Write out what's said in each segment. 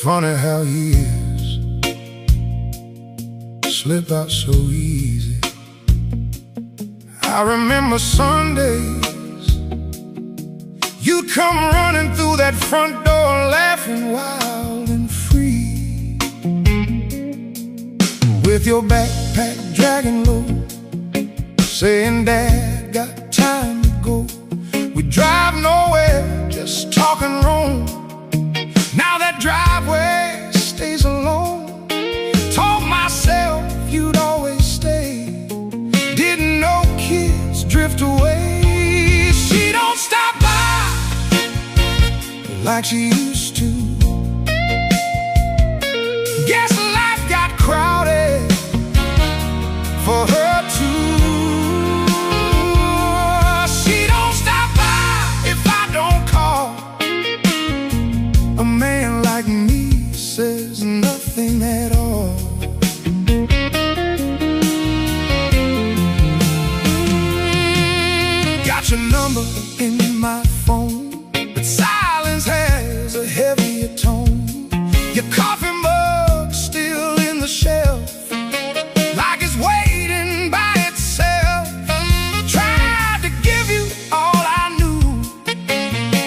Funny how years slip out so easy. I remember Sundays, you'd come running through that front door, laughing wild and free, with your backpack dragging low, saying, "Dad, got time to go." We'd drive nowhere, just talk and roam. Now that driveway stays alone. Told myself you'd always stay. Didn't know kids drift away. She don't stop by like she used to. Guess life got crowded for her too. She don't stop by if I don't call. A man like me says nothing at all. Got your number in my phone, but silence has a heavier tone. Your coffee mug still in the shelf, like it's waiting by itself. Tried to give you all I knew.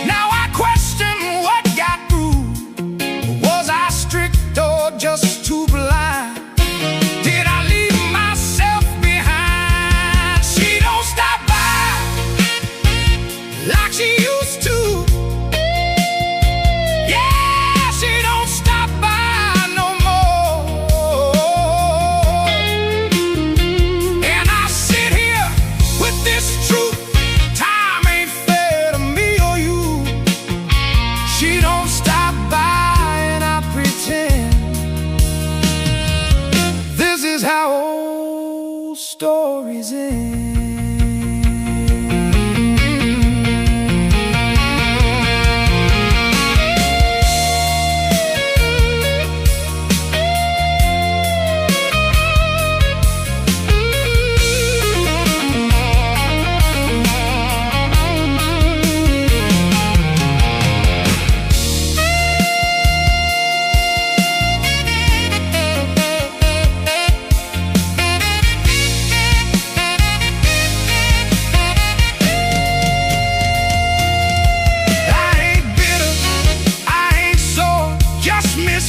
Now I question what got through. Was I strict or just too blind? Did I leave myself behind? She don't stop by like she used to. Yeah, she don't stop by no more. And I sit here with this truth: time ain't fair to me or you. She don't stop by and I pretend. This is how old stories end.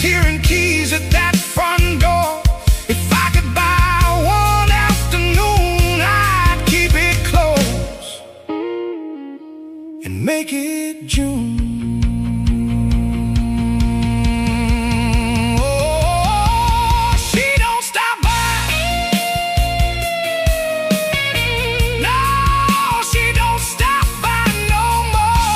Hearing keys at that front door. If I could buy one afternoon, I'd keep it closed and make it June. Oh, she don't stop by. No, she don't stop by no more.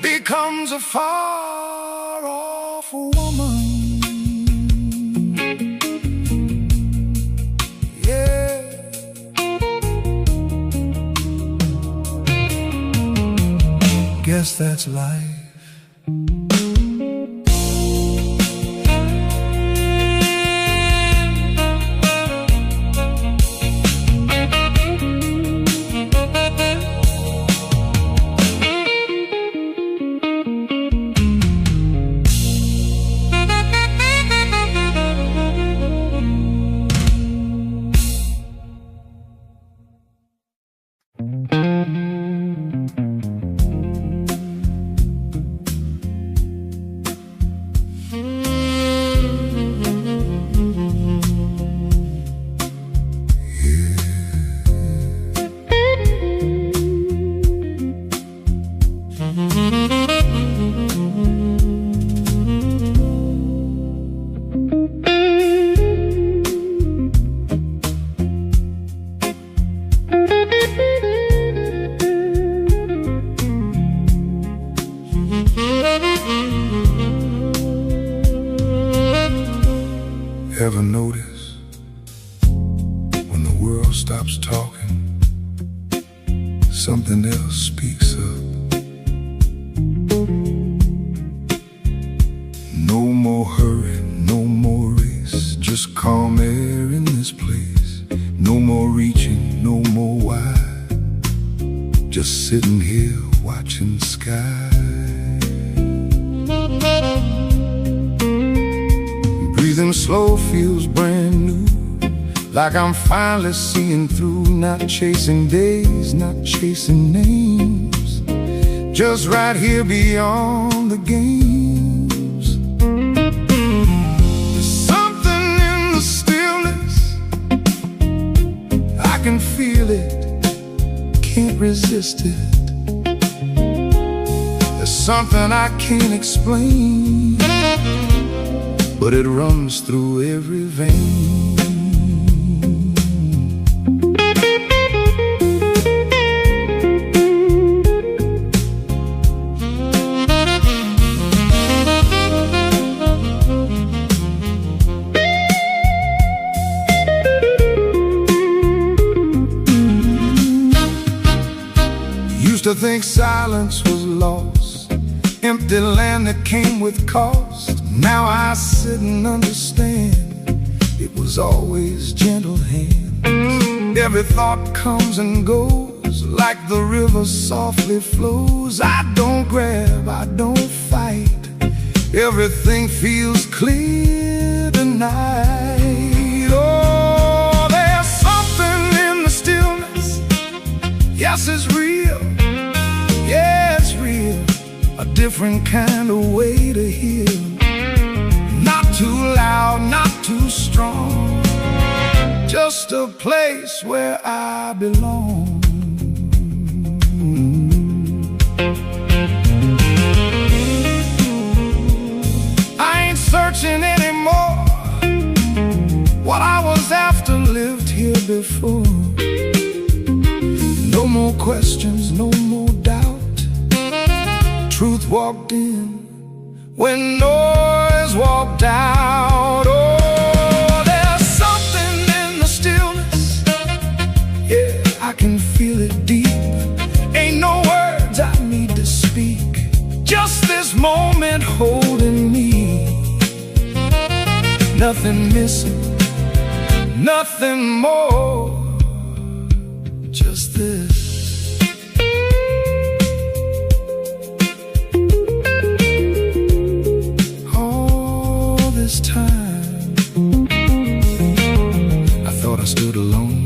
Becomes a far-off woman. Yeah. Guess that's life. No more hurry, no more race, just calm air in this place. No more reaching, no more wide, just sitting here watching sky. Breathing slow feels brand new, like I'm finally seeing through. Not chasing days, not chasing names, just right here beyond the games. There's something in the stillness, I can feel it, can't resist it. There's something I can't explain, but it runs through every vein. Used to think silence was lost, empty land that came with cost. Now I sit and understand, it was always gentle hands. Every thought comes and goes, like the river softly flows. I don't grab, I don't fight, everything feels clear tonight. Oh, there's something in the stillness, yes, it's real, yeah, it's real. A different kind of way to heal. Not too loud, not too strong, just a place where I belong. I ain't searching anymore, what I was after lived here before. No more questions, no more doubt, truth walked in when noise walked out. Oh, there's something in the stillness, yeah, I can feel it deep. Ain't no words I need to speak, just this moment holding me. Nothing missing, nothing more, just this. This time I thought I stood alone.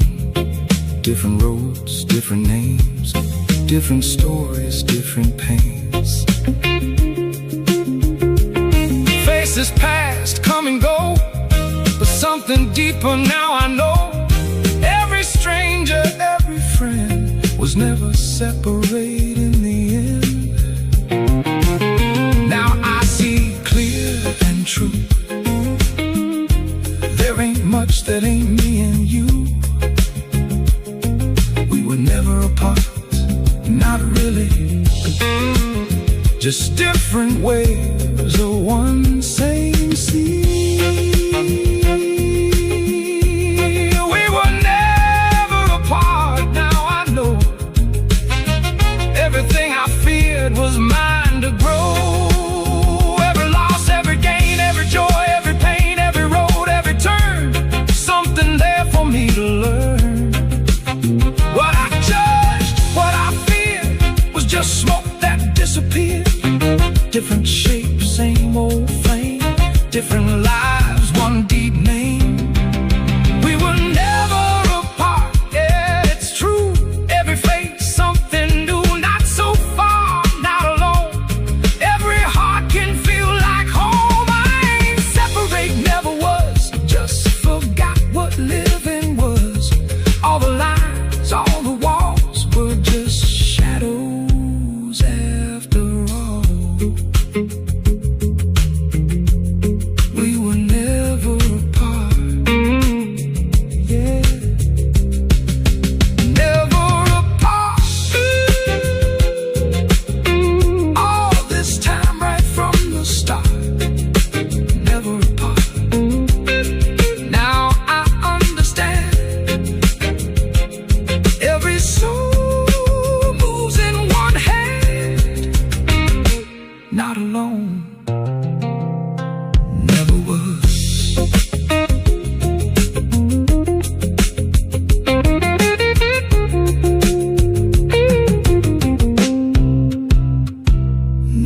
Different roads, different names, different stories, different pains. Faces past, come and go, but something deeper now I know. Every stranger, every friend was never separate in the end. Now I see clear and true, there ain't much that ain't me and you. We were never apart, not really, just different waves of one same sea. We were never apart, now I know. Everything I feared was mine to grow. Every loss, every gain, every joy, every pain, every road, every turn, something there for me to learn. What I judged, what I feared, was just smoke that disappeared. Different shapes, same old flame, different lives, one deep name. We were never apart, yeah, it's true. Every face, something new, not so far, not alone. Every heart can feel like home. I ain't separate, never was, just forgot what living was. All the lines, all the walls were just shadows after all. We were was.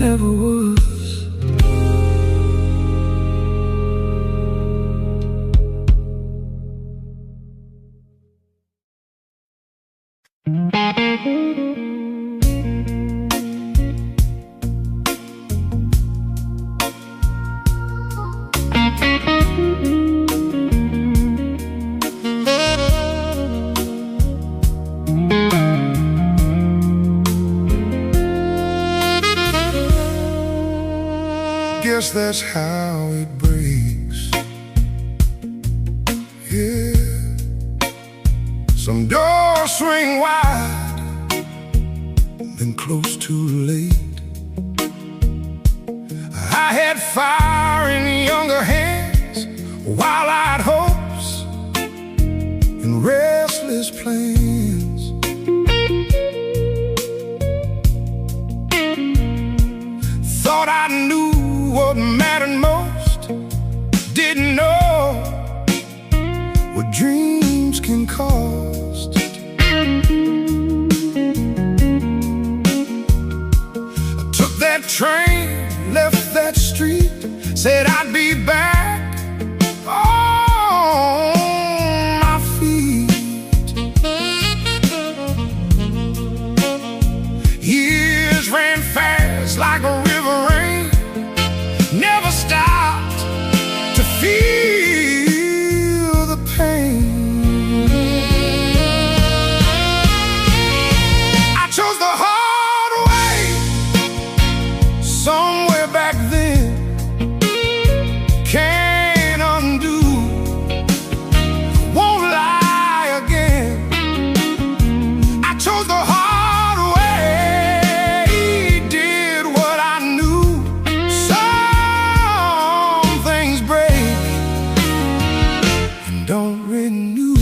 Never was. Guess that's how it breaks. Yeah. Some doors swing wide, then close too late. I had fire in younger hands, wild-eyed hopes and restless plans. Thought I knew what mattered most, didn't know what dreams can cost. I took that train, left that street, said I'd be back on my feet. Years ran fast like a river rain, never stopped to feel the pain. I chose the hard way somewhere back then, can't undo, won't lie again. I chose the hard way, did what I knew. Don't renew.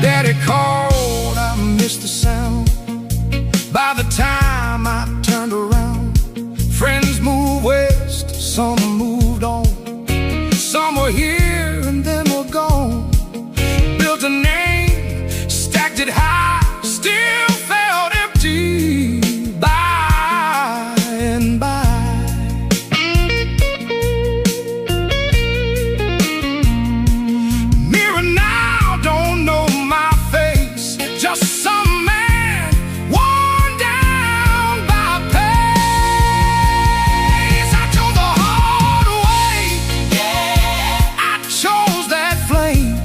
Daddy called, I missed the sound. By the time I turned around, friends moved west, some moved on. Some were here and then were gone. Built a name, stacked it high, still felt empty by and by. Mirror now, don't know my face, just some man worn down by pace. I chose the hard way, yeah. I chose that flame,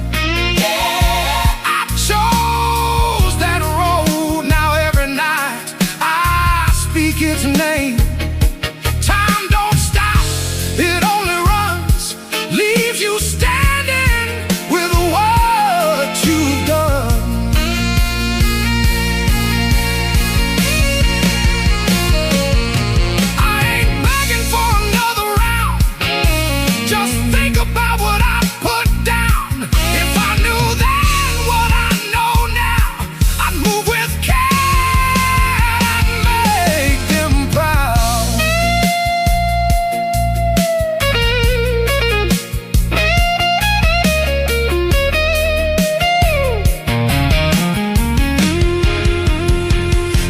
yeah. I chose that road. Now every night I speak its name. Time don't stop, it only runs, leaves you standing with what you've done. I ain't begging for another round, just think about what I put down. If I knew then what I know now, I'd move with care and make them proud.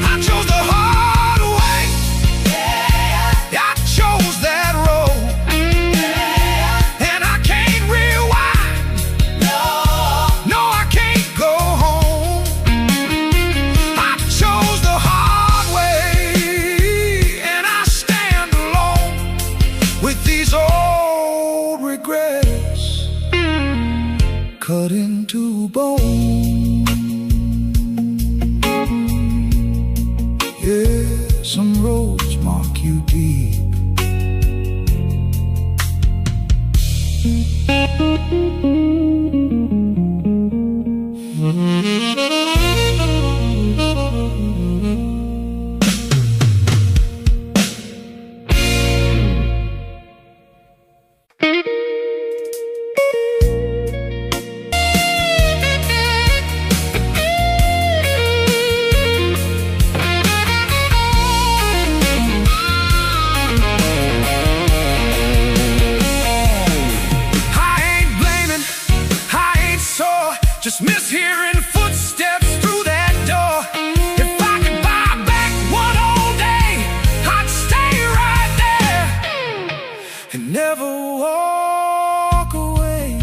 I chose the hard way, yeah. I chose that road, yeah. And I can't rewind, no, I can't go home. I chose the hard way, and I stand alone with these old regrets cut into bone. Yeah, some roads mark you deep, Just miss hearing footsteps through that door. If I could buy back one whole day, I'd stay right there and never walk away.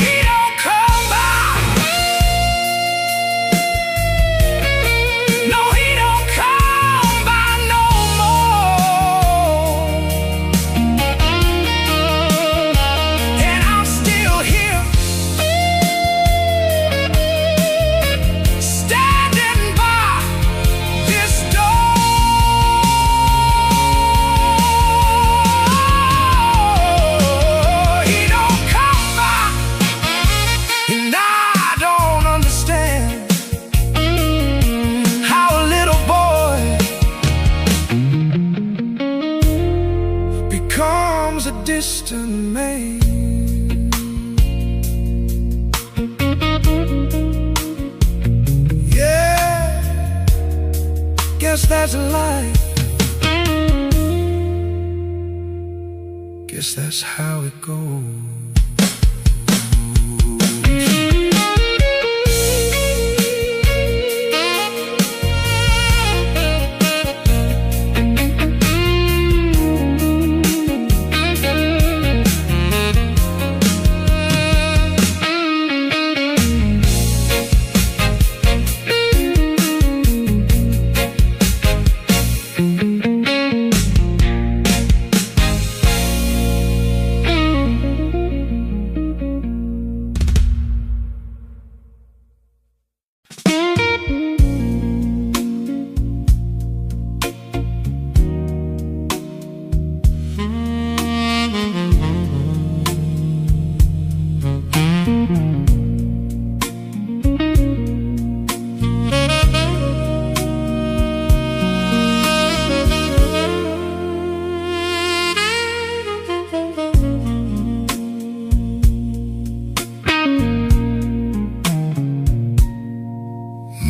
He don't come by. No, he don't come by no more. Becomes a distant man. Yeah, guess that's life. Guess that's how it goes.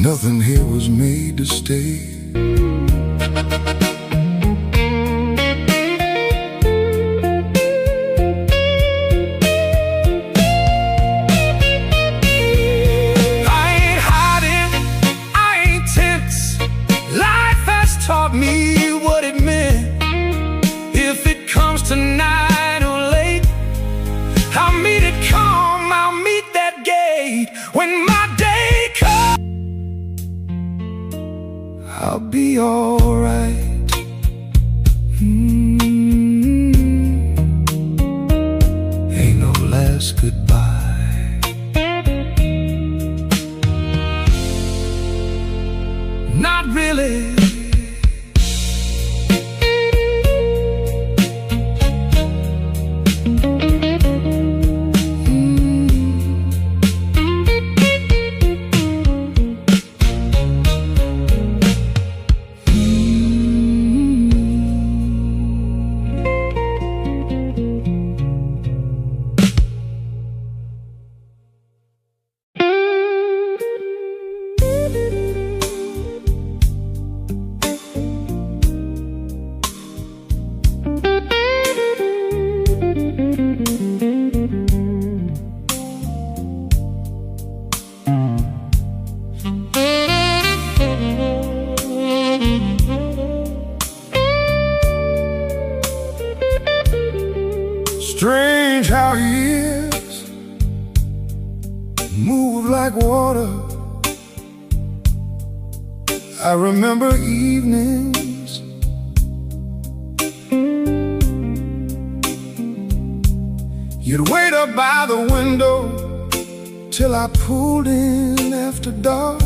Nothing here was made to stay. I ain't hiding, I ain't tense. Life has taught me what it meant. If it comes tonight or late, I'll meet it calm, I'll meet that gate. When my day comes, I'll be alright. Ain't no last goodbye. Not really. Strange how years move like water. I remember evenings you'd wait up by the window till I pulled in after dark.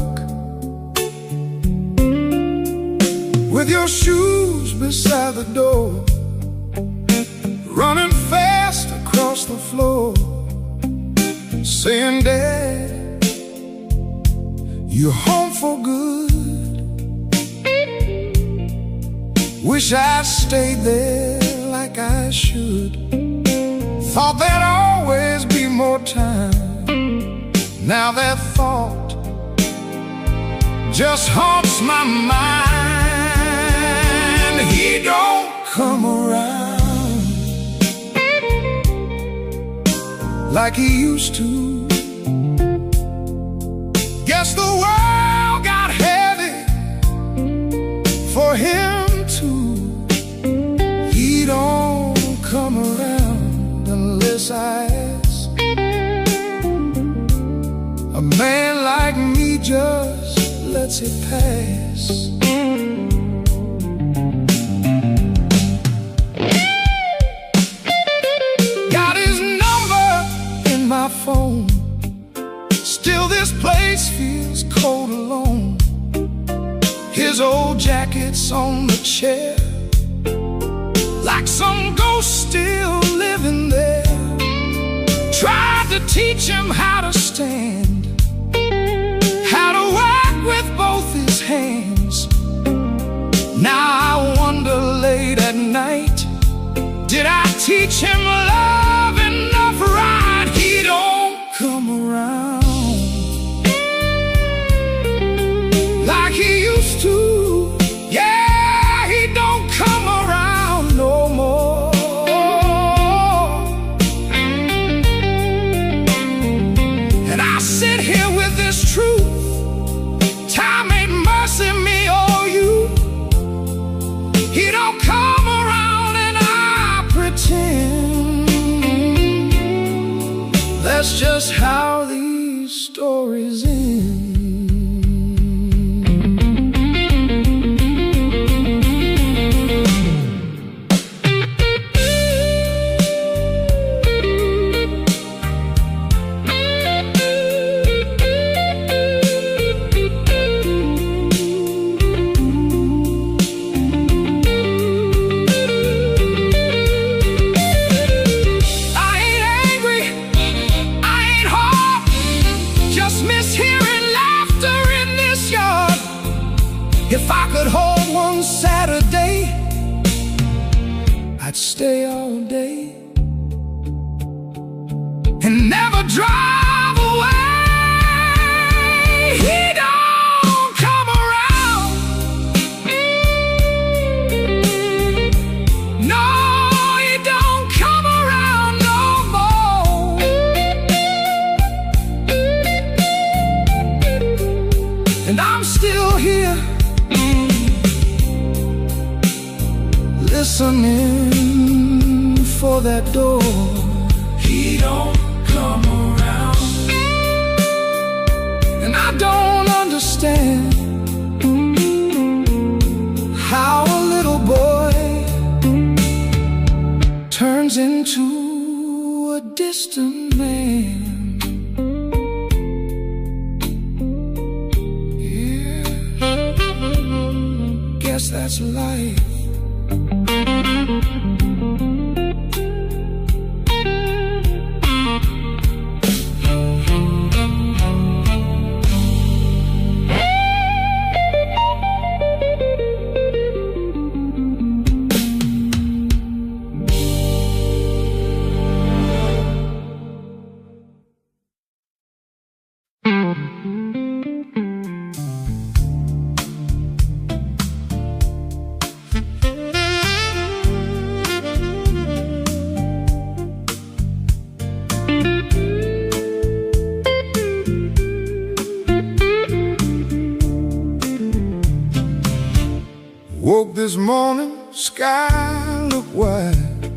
with your shoes beside the door, running fast across the floor, saying, Dad, you're home for good. Wish I stayed there like I should. Thought there'd always be more time. Now that thought just haunts my mind. He don't come around like he used to. Guess the world got heavy for him too. He don't come around unless I ask. A man like me just lets it pass. Got his number in my phone. Still this place feels cold alone. His old jacket's on the chair, like some ghost still living there. Tried to teach him how to stand, how to work with both his hands. Now I wonder late at night, did I teach him love enough right? He don't come around like he used to. Yeah, he don't come around no more. And I sit here with this truth. Time ain't mercy me or you. He don't come around and I pretend. That's just how these stories end. If I could hold one Saturday, I'd stay all day and never drive away. He don't come around. No, he don't come around no more. And I'm still here, listening for that door. He don't come around, and I don't understand how a little boy turns into a distant man. Yeah, guess that's life. Woke this morning, sky looked wide,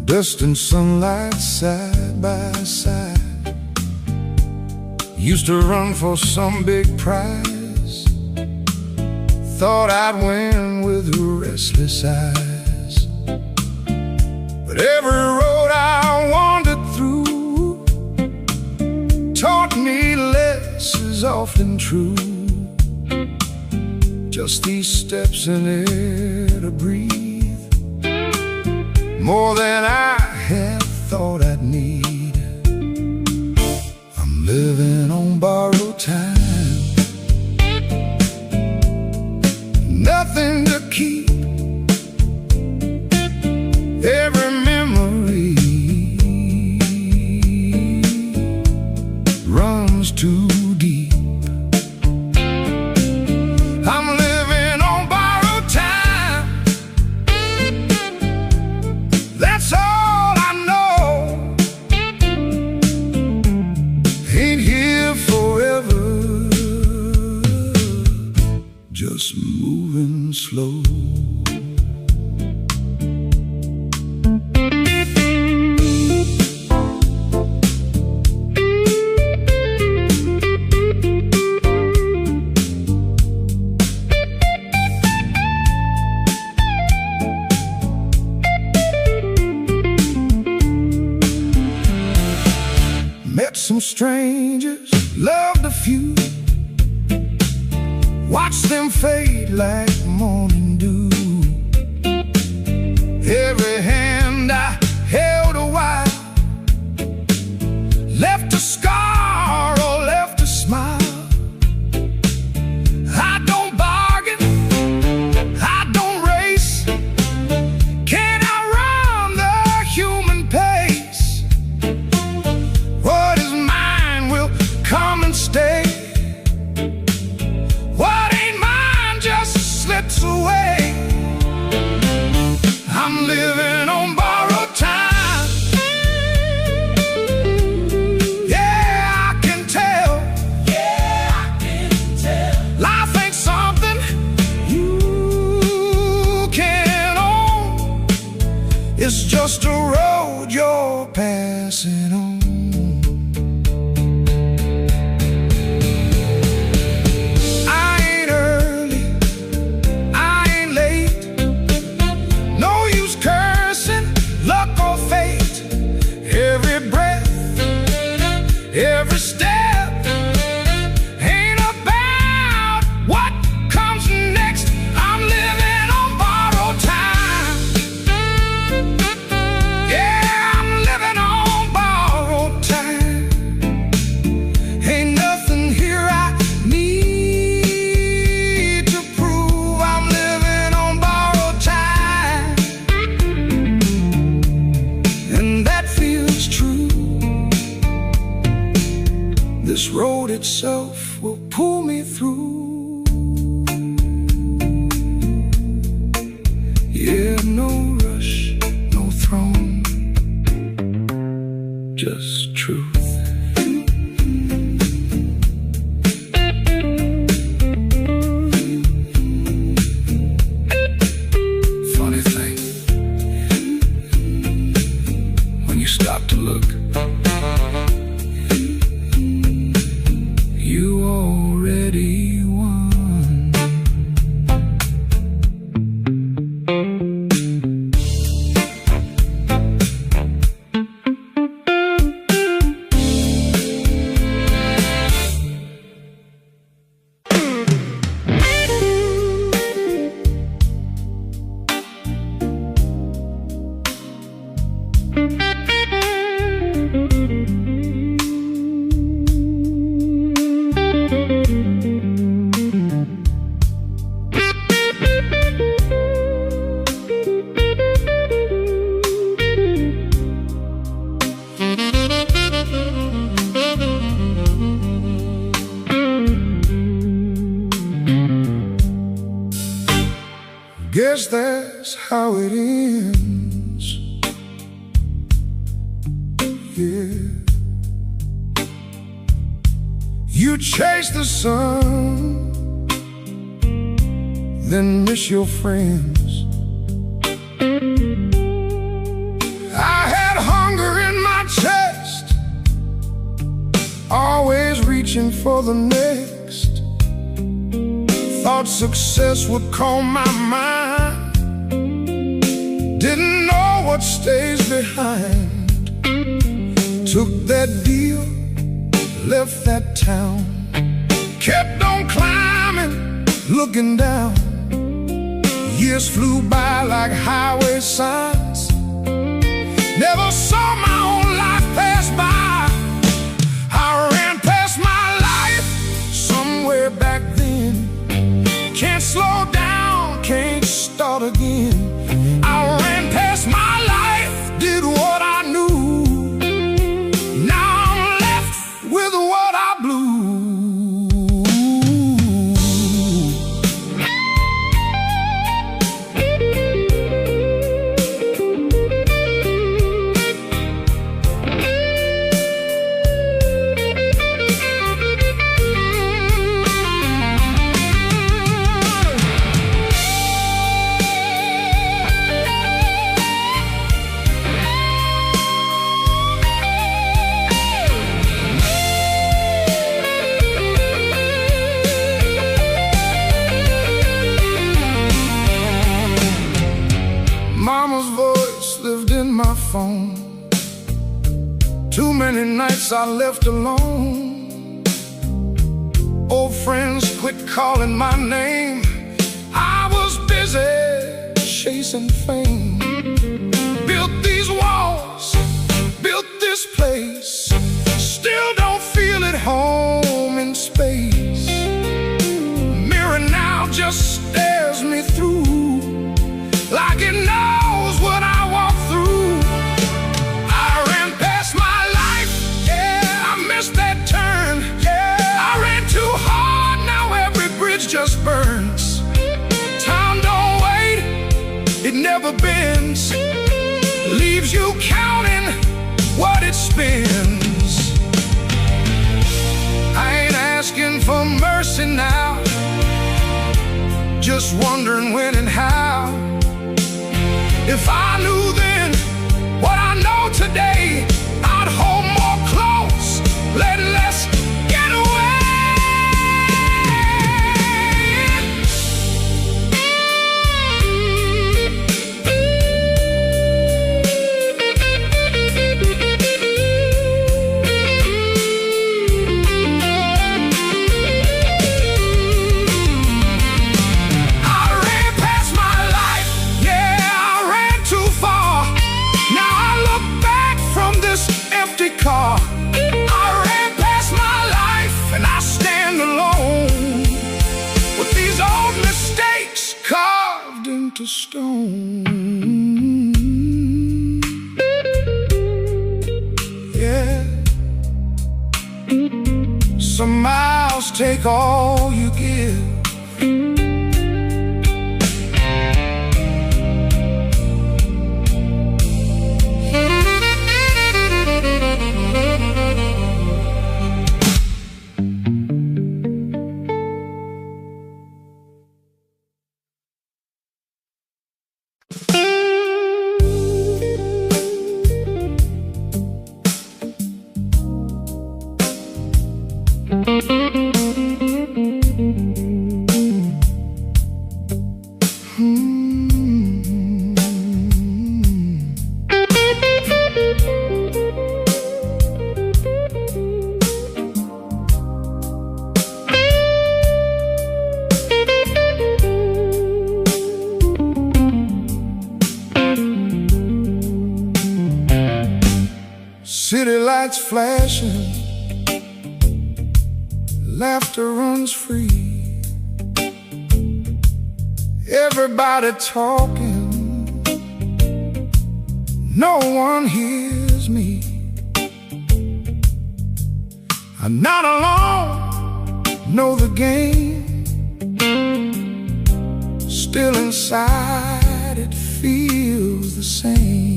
dust and sunlight side by side. Used to run for some big prize, thought I'd win with restless eyes. But every road I wandered through taught me less is often true. Just these steps in air to breathe, more than I had thought I'd need. I'm living on borrowed time, nothing to keep. Every memory runs too deep. I'm living on borrowed time, that's all I know. Ain't here forever, just moving slow. Met some strangers, loved a few, watched them fade like morning dew. Every hand I held a while left a scar or left a smile. I don't bargain, I don't race, can't outrun the human pace. What is mine will come and stay. What ain't mine just slips away. I'm living on borrowed time. Yeah, I can tell. Yeah, I can tell. Life ain't something you can own. It's just a road you're passing on. Every step ain't about what comes next. I'm living on borrowed time. Yeah, I'm living on borrowed time. Ain't nothing here I need to prove. I'm living on borrowed time, and that feels true. This road itself will pull me through. Yeah, no rush, no throne, just truth. Funny thing, when you stop to look, you already won. Guess that's how it ends. Yeah, you chase the sun, then miss your friends. I had hunger in my chest, always reaching for the next. Thought success would calm my mind, didn't know what stays behind. Took that deal, left that town, kept on climbing, looking down. Years flew by like highway signs. Never saw my own life pass by. I ran past my life somewhere back then. Can't slow down, can't start again. I ran past my life, did what I knew. Now I'm left with what I blew. Mama's voice lived in my phone. Too many nights I left alone. Old friends quit calling my name. I was busy chasing fame. Built these walls, built this place. Still don't feel at home in space. Mirror now just stares me through, like it knows what I walk through. I ran past my life, yeah, I missed that turn. Yeah, I ran too hard, now every bridge just burns. Time don't wait, it never bends. Leaves you counting what it spends. I ain't asking for mercy now, just wondering when and how. If I knew then what I know today, I'd hold more close, let less get away. Car. I ran past my life and I stand alone, with these old mistakes carved into stone. Yeah. Some miles take all you give. City lights flashing, laughter runs free. Everybody talking, no one hears me. I'm not alone, know the game. Still inside it feels the same.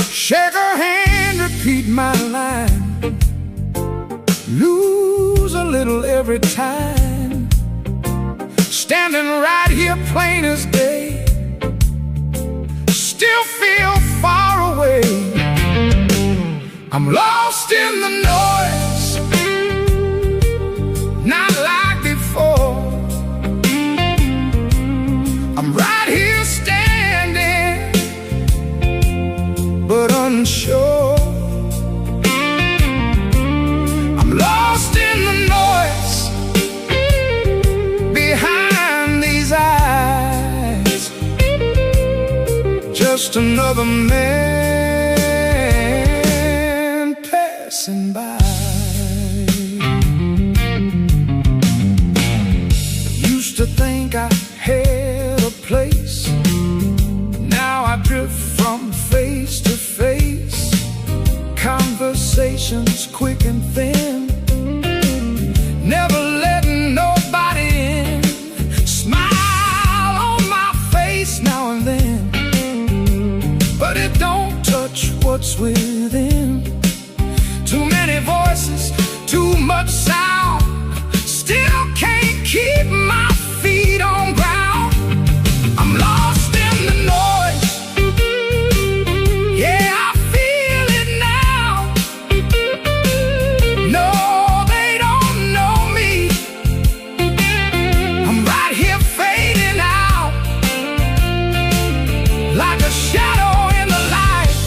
Shake her hand, repeat my line. Lose a little every time. Standing right here plain as day, still feel far away. I'm lost in the noise, not like before. I'm right here standing, but unsure. just another man passing by. Used to think I had a place, now I drift from face to face. Conversations quick and thin, never letting nobody in. Smile on my face now and then, but it don't touch what's within. Too many voices, too much sound, still can't keep my feet on ground. I'm lost in the noise, yeah, I feel it now. No, they don't know me, I'm right here fading out, like a shadow in the light,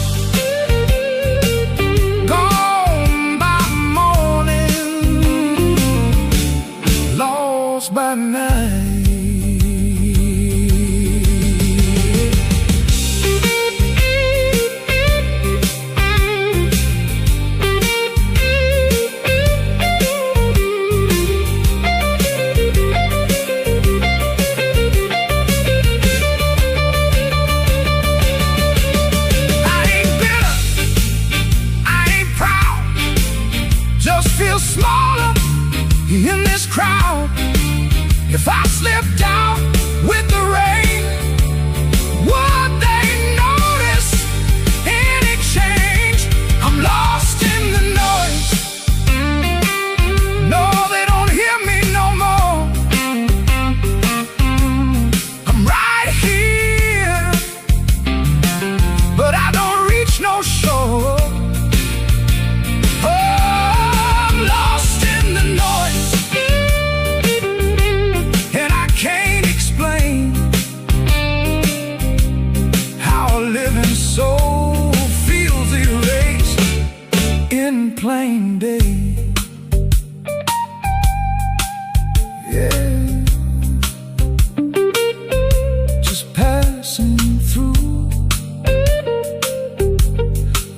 gone by morning, lost by night. Smaller in this crowd. If I slipped out with the rain, would they notice any change? I'm lost in the noise, no, they don't hear me no more. I'm right here, but I don't reach no shore. Soul feels erased in plain day. Yeah, just passing through,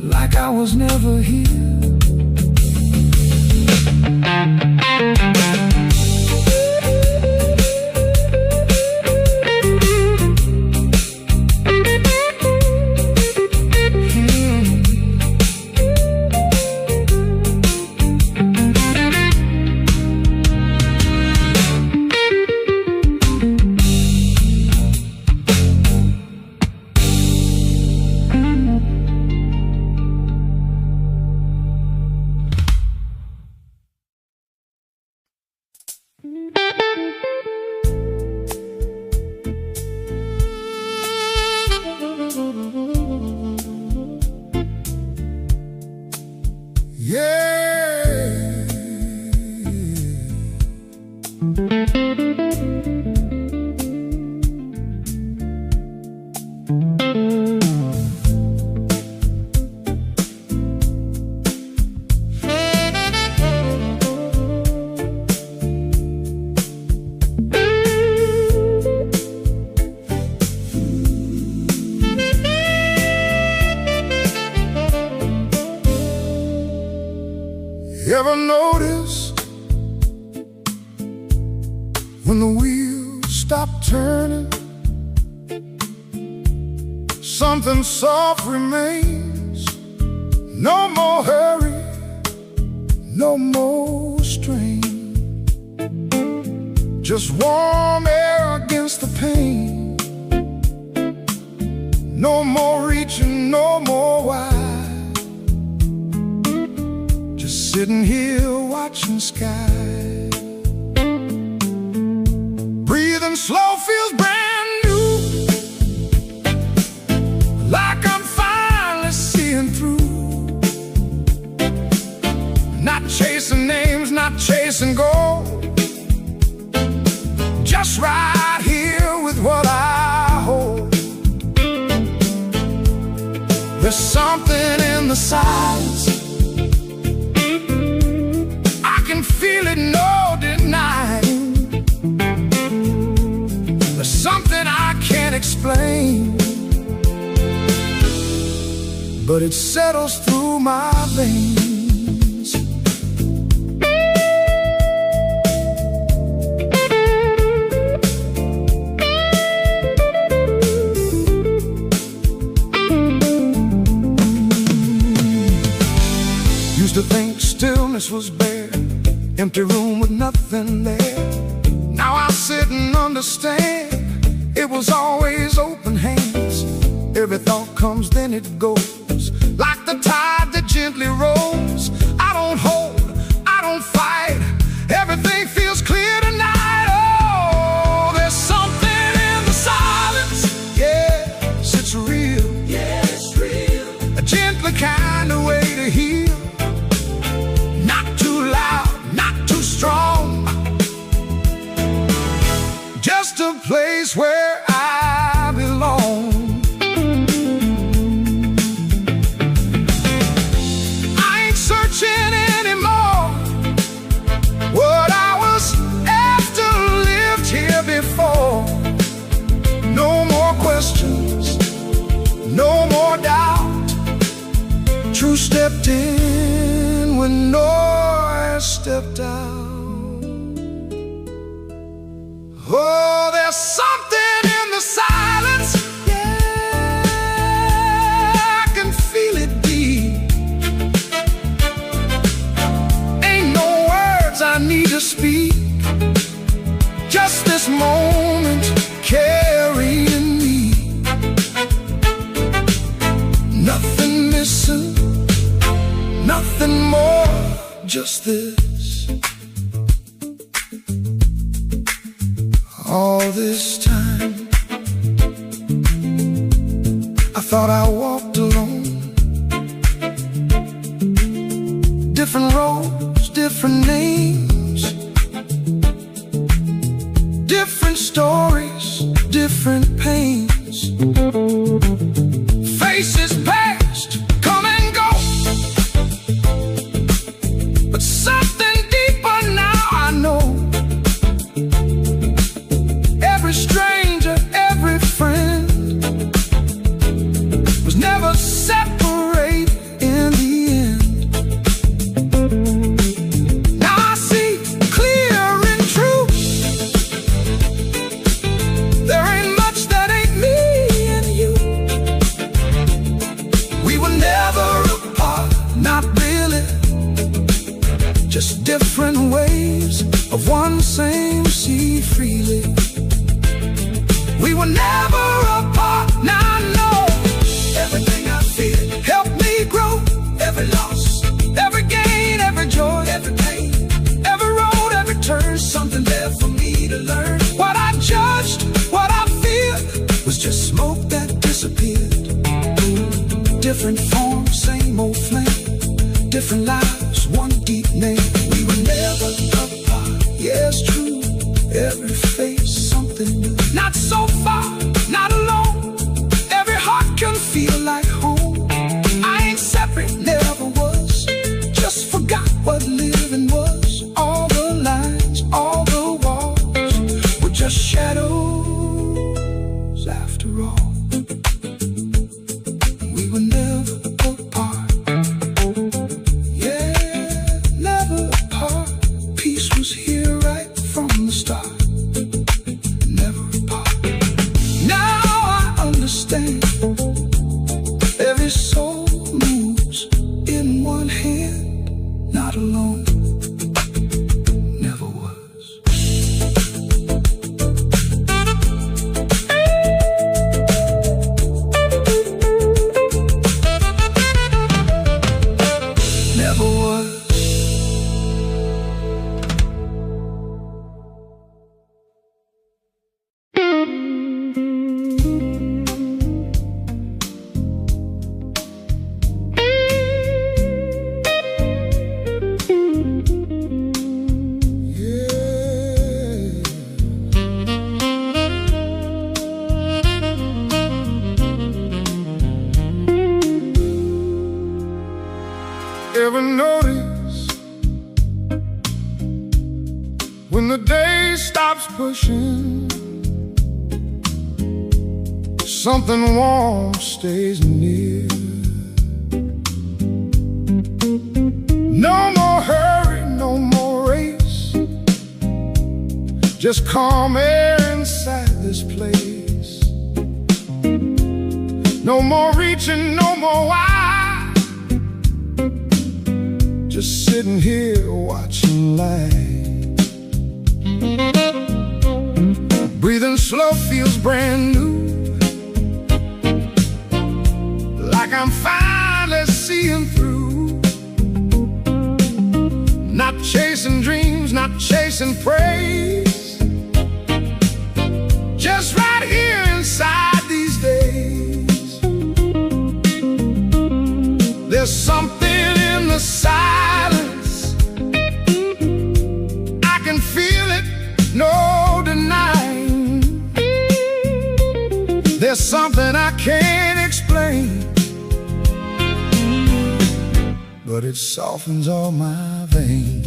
like I was never here. Ever notice when the wheels stop turning, something soft remains? No more hurry, no more strain, just warm air against the pain. No more reaching, no more wide, sitting here watching sky. Breathing slow feels brand new, like I'm finally seeing through. Not chasing names, not chasing gold, just right here with what I hold. There's something in the silence, feel it, no denying. There's something I can't explain. but it settles through my veins. Used to think stillness was bare, empty room with nothing there. Now I sit and understand it was always open hands. Every thought comes, then it goes, like the tide that gently rolls. I don't hold, I don't fight, everything feels clear tonight. Oh, there's something in the silence. Yes, it's real. Yeah, it's real. A gentler kind of way to heal. Not too loud, not too strong. Just a place where I belong. No more doubt. Truth stepped in when noise stepped out. Oh, there's something in the silence. Yeah, I can feel it deep. Ain't no words I need to speak. Just this moment carrying me. Nothing missing, nothing more, just this. All this time I thought I walked alone. Different roads, different names, different stories, different pains. Faces past, come and go, but something deeper now I know. Every stranger, every friend was never separate in the end. Now I see clear and true. There ain't much that ain't me and you. We were never apart, not really. Just different waves of one same sea freely. We were never apart, now I know. Everything I feel helped me grow. Every loss, every gain, every joy, every pain, every road, every turn, something there for me to learn. What I judged, what I feared, was just smoke that disappeared. Different forms, same old flame, different lives, one deep name. We were never apart, yeah, it's true. Every face, something new. Not so far, not alone. Every heart can feel like home. I ain't separate, never was. Just forgot what living was. All the lines, all the walls were just shadows after all. We were never apart. Yeah, never apart. Peace was here right from the start. Never apart. Now I understand. Every soul moves in one hand, not alone. Never was. Never was. Ever notice when the day stops pushing, something warm stays near? just calm air inside this place. No more reaching, no more why. Just sitting here watching life. Breathing slow feels brand new, like I'm finally seeing through. Not chasing dreams, not chasing praise, just right here inside these days. There's something in the silence, I can feel it, no denying. There's something I can't explain, but it softens all my veins.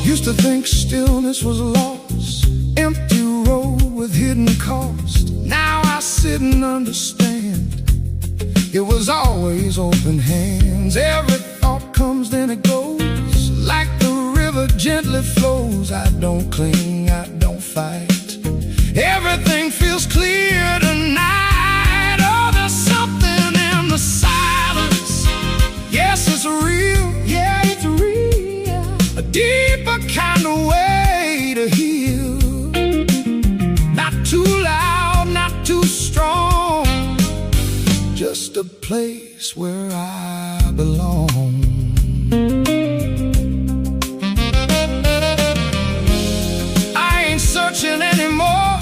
Used to think stillness was lost, empty road with hidden cost. Now I sit and understand, it was always open hands. Every thought comes, then it goes, like the river gently flows. I don't cling, I don't fight, everything feels clear tonight. Oh, there's something in the silence. Yes, it's real, yeah, it's real. A deeper kind of way to heal. Not too loud, not too strong, just a place where I belong. I ain't searching anymore.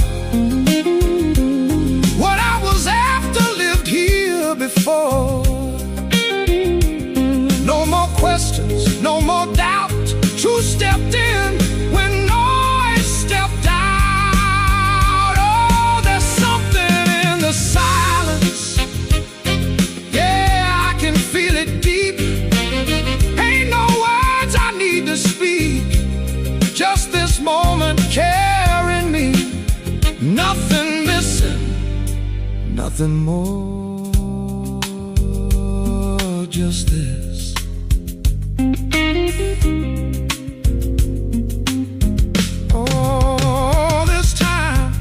What I was after lived here before. No more questions, no more doubt. Truth stepped in when noise stepped out. Oh, there's something in the silence. Yeah, I can feel it deep. Ain't no words I need to speak, just this moment carrying me. Nothing missing, nothing more, just this. Oh, this time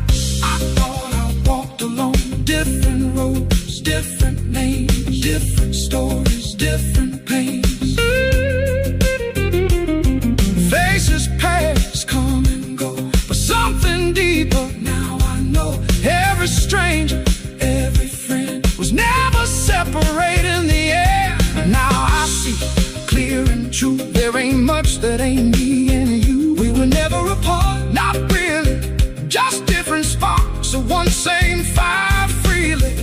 I thought I walked alone. Different roads, different names, different stories, different pains. Faces pass, come and go, but something deeper now I know. Every stranger, every friend was never separated in the air. Now I see clear and true, there ain't much that ain't me and you. We were never apart, not really, just different sparks of one same fire freely.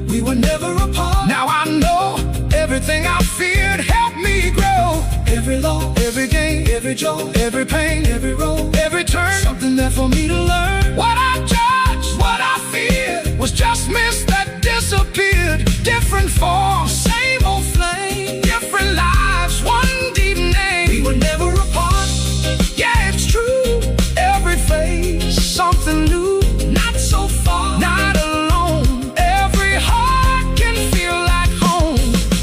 We were never apart. Now I know everything I feared helped me grow. Every law, every gain, every joy, every pain, every road, every turn, something there for me to learn. What I judged, what I feared, was just mist that disappeared. Different forms, same old flame, different lives, one deep name. We were never apart, yeah, it's true. Every phase, something new, not so far, not alone. Every heart can feel like home.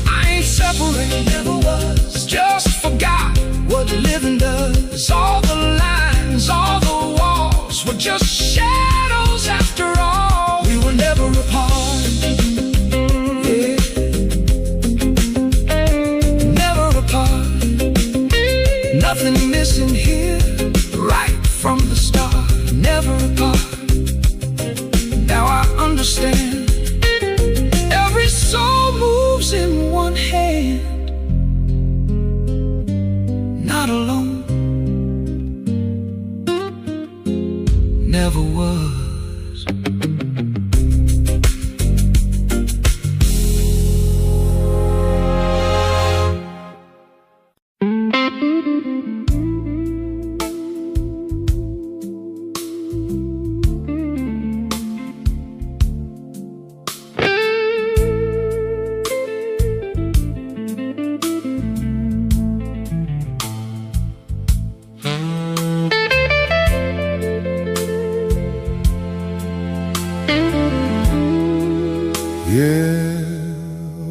I ain't separated, never was, just forgot what living does. All the lines, all the walls were just shadows after all. We were never apart, yeah, never apart. Nothing missing here, right from the start. Never apart. Now I understand, every soul moves in one hand, not alone, never was.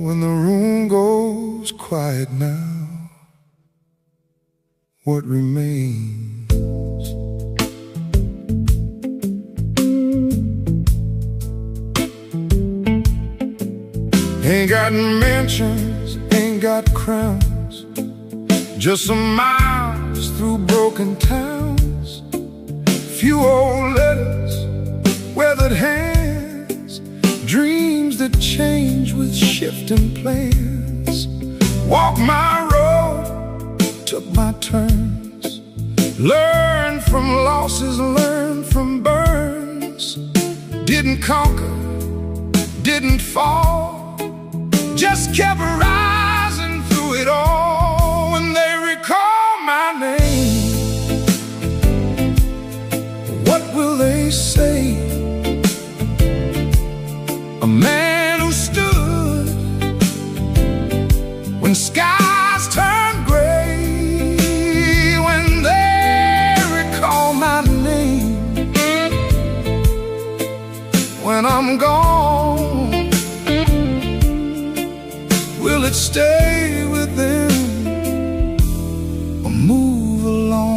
when the room goes quiet now, what remains? Ain't got mansions, ain't got crowns, just some miles through broken towns, few old letters, weathered hands, dreams that change with shifting plans. Walk my road, took my turns, learned from losses, learned from burns. Didn't conquer, didn't fall, just kept rising through it all. When they recall my name, what will they say? A man who stood when skies turned gray. When they recall my name, when I'm gone, will it stay with them or move along?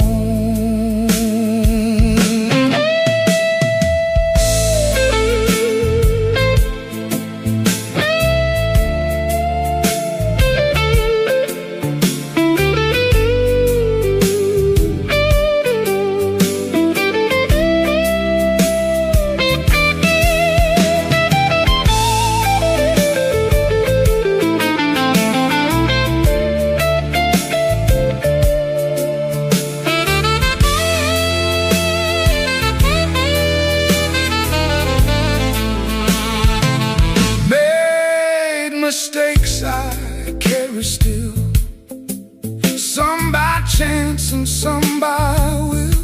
Mistakes I carry still, some by chance and some by will.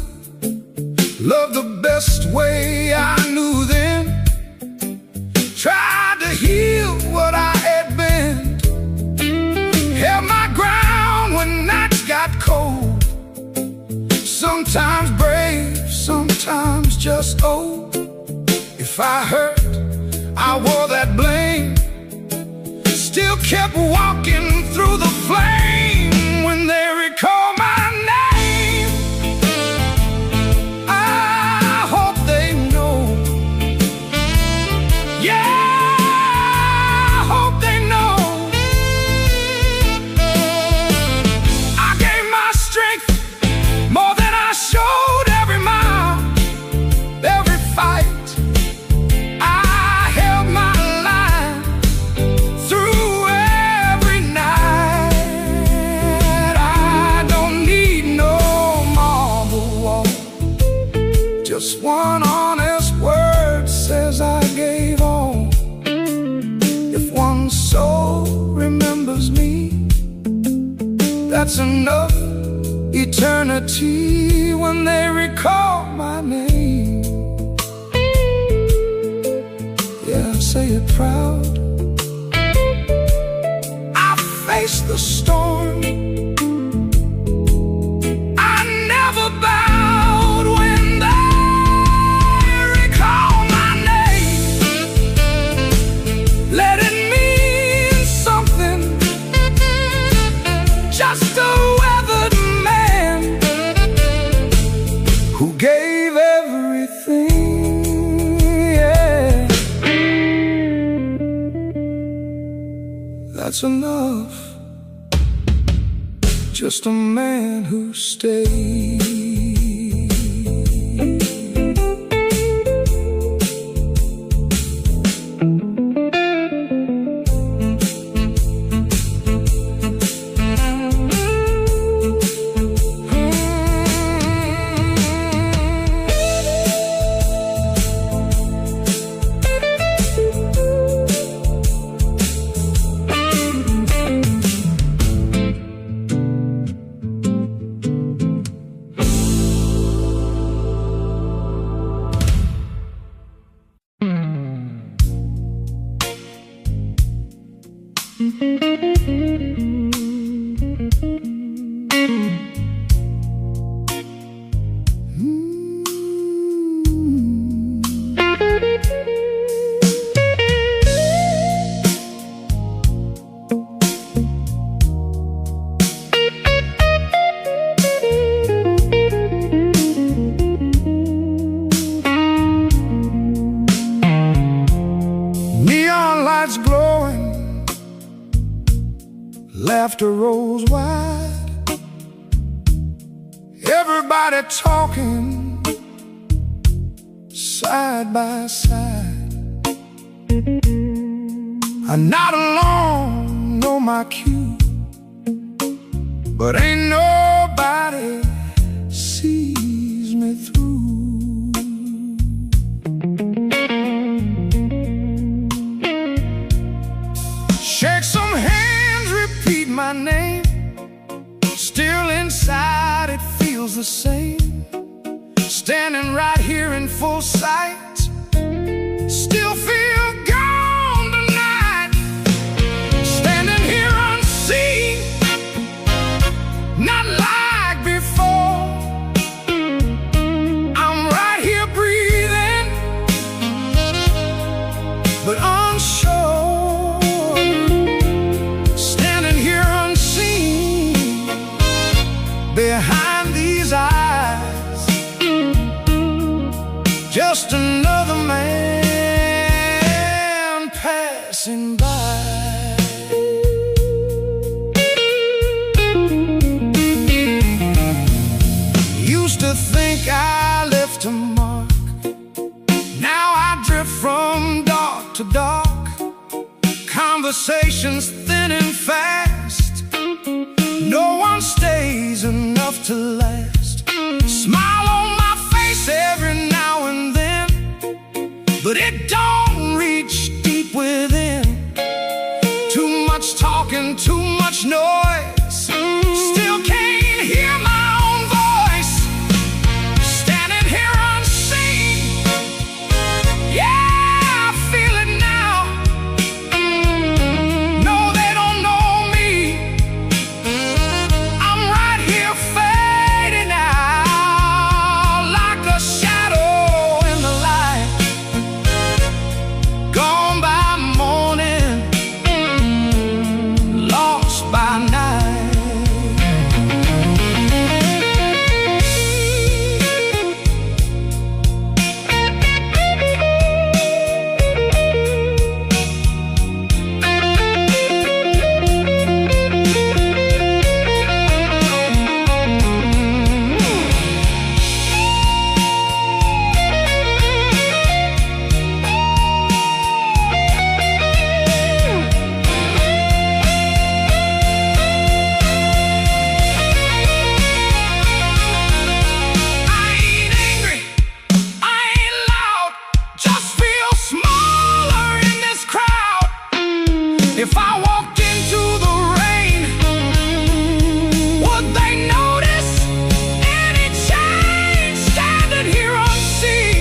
Love the best way I knew then, tried to heal what I had been, held my ground when nights got cold, sometimes brave, sometimes just old. If I hurt, I wore that blame, still kept walking through the flame. When they recall my name, I hope they know. Yeah, I hope they know. I gave my strength more than I showed every mile, every fight. Just one honest word says I gave all. If one soul remembers me, that's enough eternity. When they recall my name, yeah, say it proud. I faced the storm, I never bowed. When just a weathered man who gave everything, yeah. That's enough, just a man who stayed. laughter rolls wide, everybody talking side by side. I'm not alone, know my cue, but ain't nobody sees me through. Shake some hands, repeat my name. Still inside it feels the same. Standing right here in full sight, still feel gone tonight. Standing here unseen, not like before. I'm right here breathing, but unsure. Standing here unseen, behind these eyes, just another man passing by. Used to think I left a mark, now I drift from dark to dark. Conversations thin and fast, no one stays enough to last. Smile on my face every now and then, but it don't reach deep within. Too much talking, too much noise, still can't hear my own voice. Standing here unseen, yeah, I feel it now. No, they don't know me. I'm right here fading out like a shadow in the light, gone by morning, lost by night. If I walked into the rain, would they notice any change? Standing here unseen,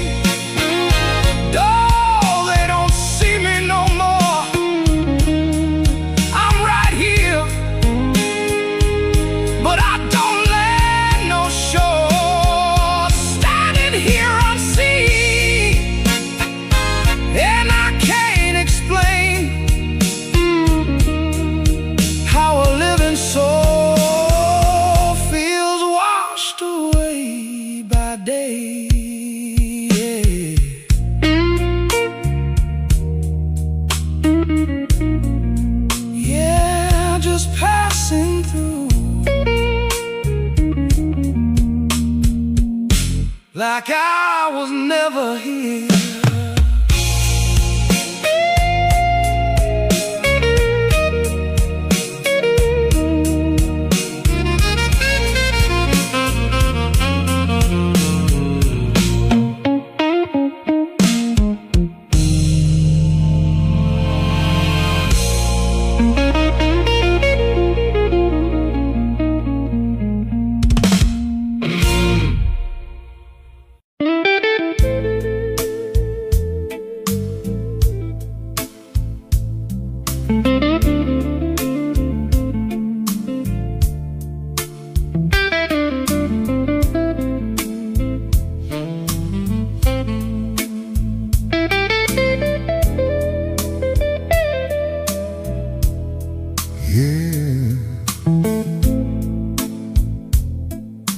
oh, they don't see me no more. I'm right here, but I don't let no shore. Standing here unseen, and I can't explain how a living soul feels washed away by day. Yeah, just passing through, like I was never here.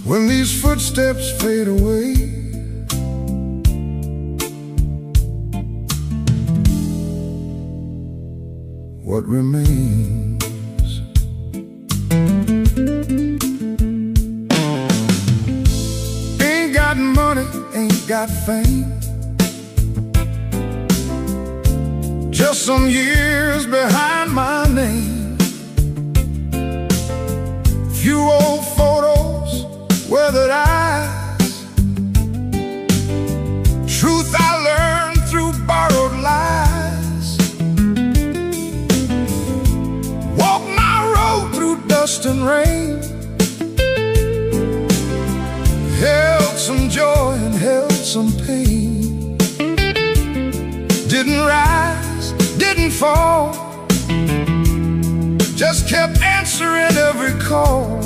When these footsteps fade away, what remains got fame, just some years behind my name. Few old photos, weathered eyes, truth I learned through borrowed lies. Walk my road through dust and rain, held some joy and held some pain. Didn't rise, didn't fall, just kept answering every call.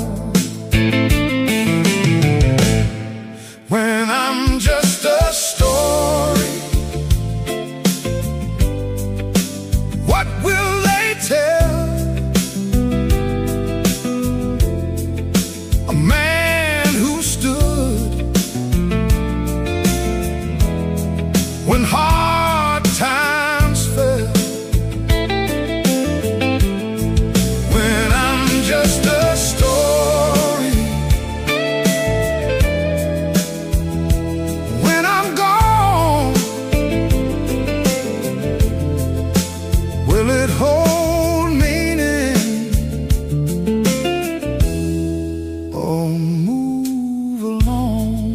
When I'm just a story, what will they tell? A man who stood when hard times fell. When I'm just a story, when I'm gone, will it hold meaning or move along?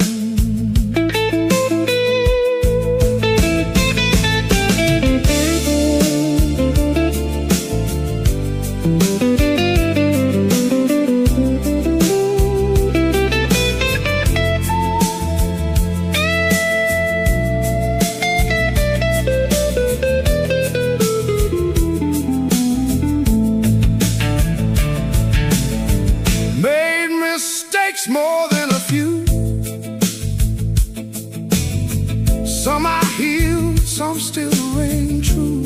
Made mistakes more than a few. Some I healed, some still ring true.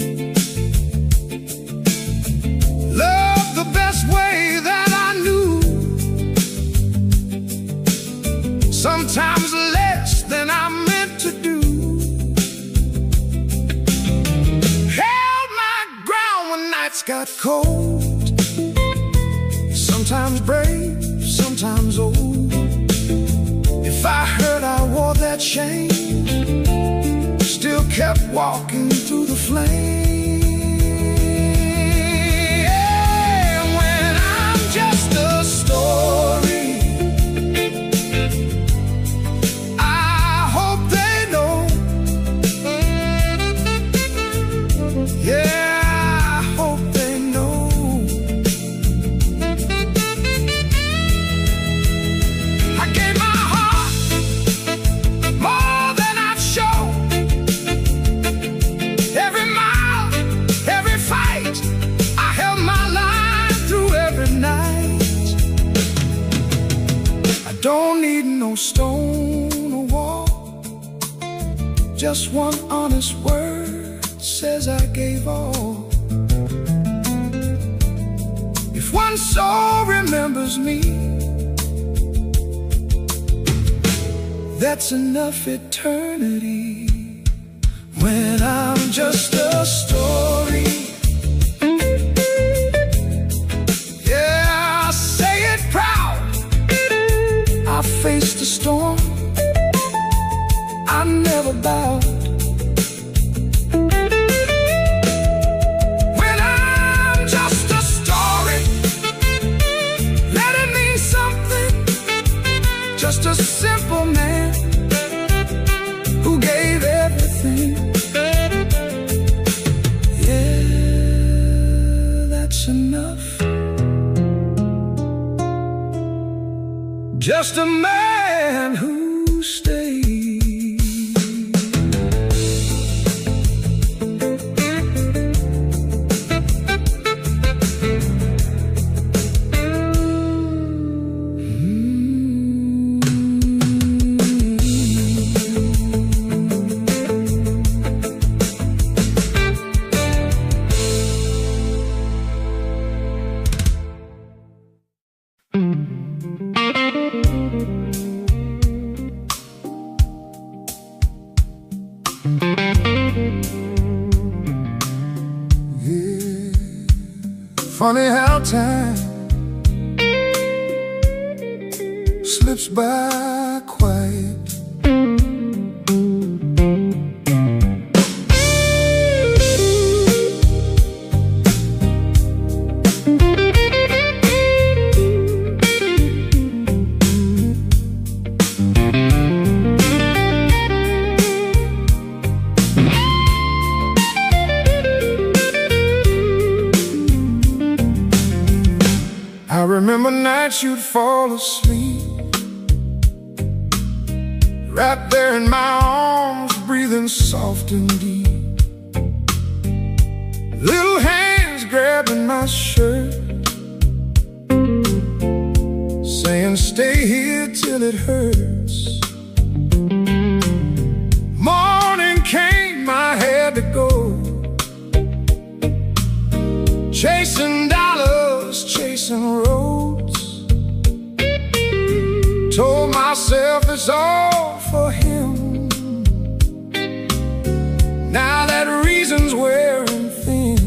Love the best way that I knew, sometimes less than I meant to do. Held my ground when nights got cold, sometimes brave, sometimes old. If I heard I wore that chain, still kept walking through the flame. Yeah, when I'm just a story, I hope they know. Yeah, I hope they know. I gave my heart more than I've shown. Every mile, every fight, I held my line through every night. I don't need no stone or wall, just one honest word says I gave all. If one soul remembers me, that's enough eternity. When I'm just a story, yeah, I say it proud. I faced the storm, I never bowed. When I'm just a story, let it mean something. Just a simple man who gave everything. Yeah, that's enough. Just a man who stayed. Funny how time slips by quiet. I remember nights you'd fall asleep right there in my arms, breathing soft and deep. Little hands grabbing my shirt, saying stay here till it hurts. Morning came, I had to go, chasing dollars, chasing roads. Told myself it's all for him. Now that reason's wearing thin.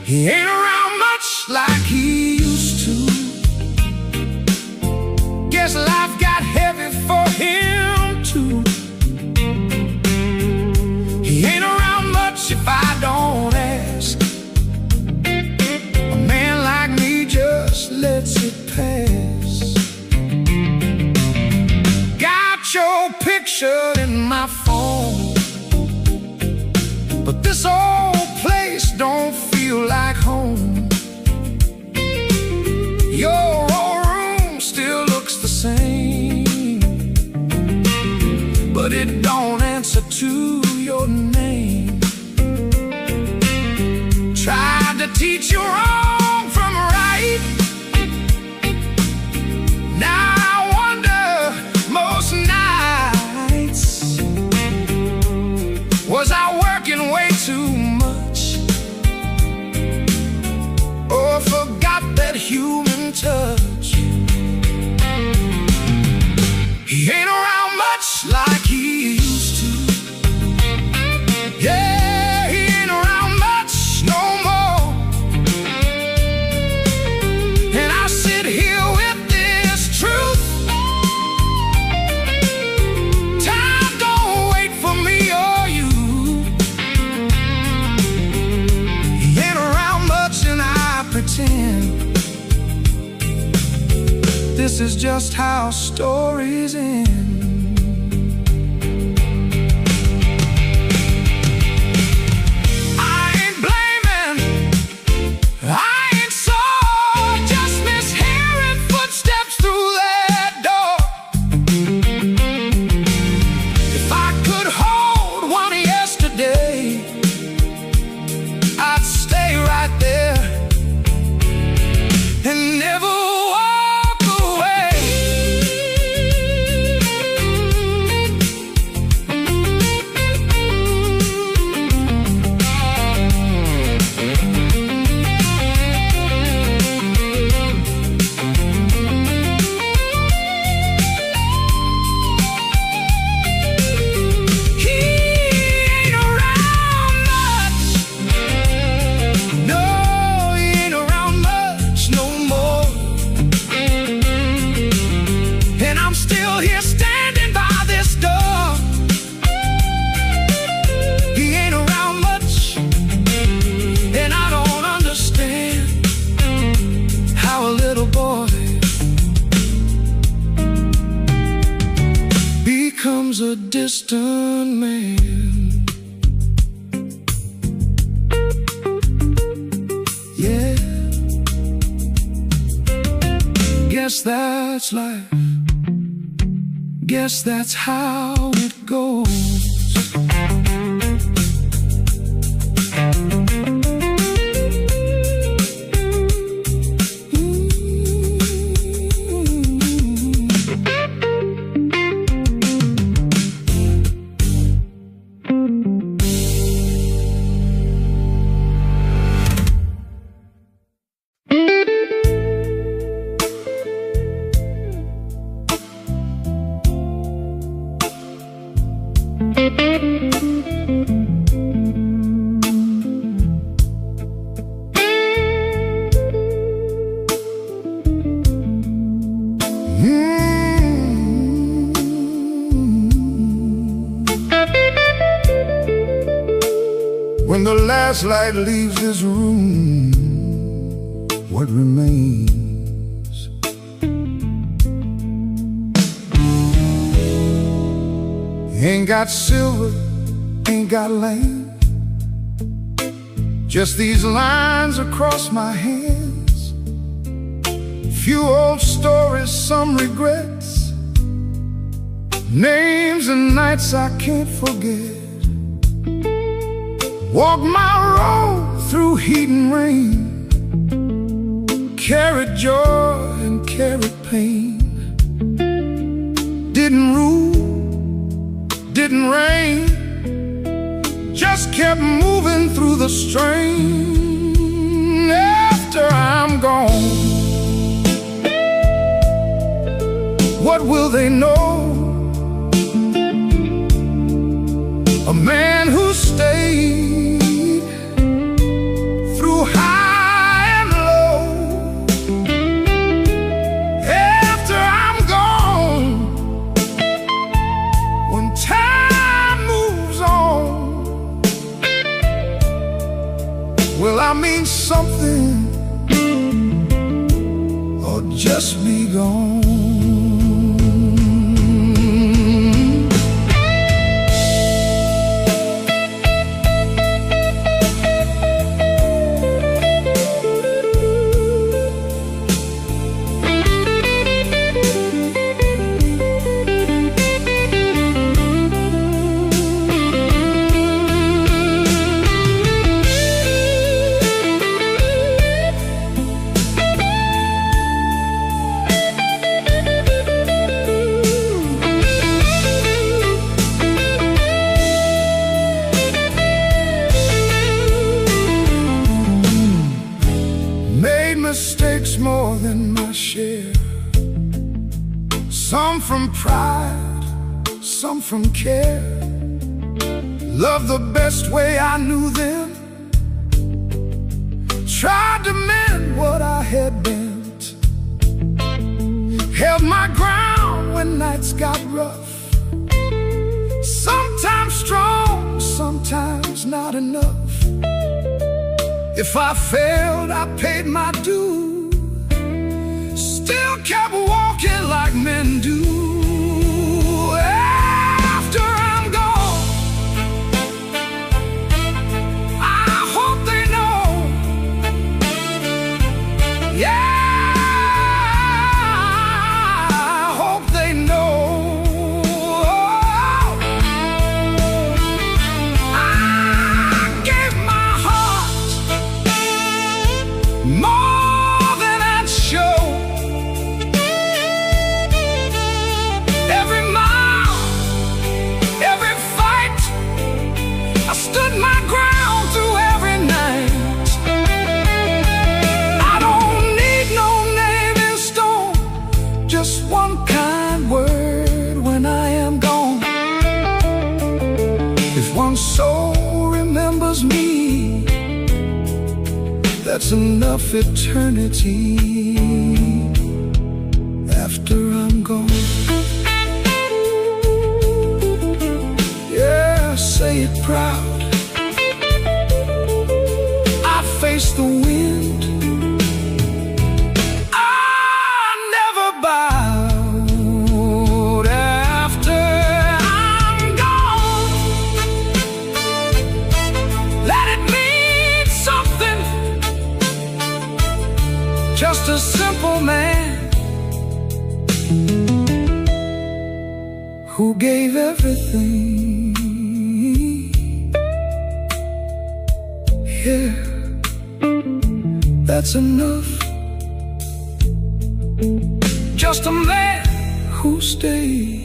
He ain't around much like he used to. Guess life got heavy for him too. He ain't around much if I don't ask. A man like me just lets it pass. Got your picture in my phone, but this old place don't feel like home. Your old room still looks the same, but it don't answer to your name. Tried to teach you wrong from right. Now I wonder most nights, was I working way too much, or forgot that human touch? He ain't around much like he used to. Yeah, he ain't around much no more. And I sit here with this truth: time don't wait for me or you. He ain't around much and I pretend. This is just how stories end. Becomes a distant man. Yeah, guess that's life. Guess that's how it goes. When the last light leaves this room, what remains? Ain't got silver, ain't got land, Just these lines across my hands. Few old stories, some regrets, names and nights I can't forget. Walk my road through heat and rain, carried joy and carried pain. Didn't rule, didn't reign, just kept moving through the strain. After I'm gone, what will they know? A man who stayed through high and low. After I'm gone, when time moves on, will I mean something or just be gone? Mistakes more than my share, some from pride, some from care. Loved the best way I knew them, tried to mend what I had bent, held my ground when nights got rough. Sometimes strong, sometimes not enough. If I failed, I paid my due, still kept walking like men do. After I'm gone, I hope they know, yeah, I hope they know. More than I'd show. Every mile, every fight, I stood my ground through every night. I don't need no name in stone, just one kind word when I am gone. If one soul remembers me, that's enough eternity. After I'm gone, yeah, say it proud. I face the wind, I never bowed. After I'm gone, let it mean something. Just a simple man who gave everything. Yeah, that's enough. Just a man who stayed.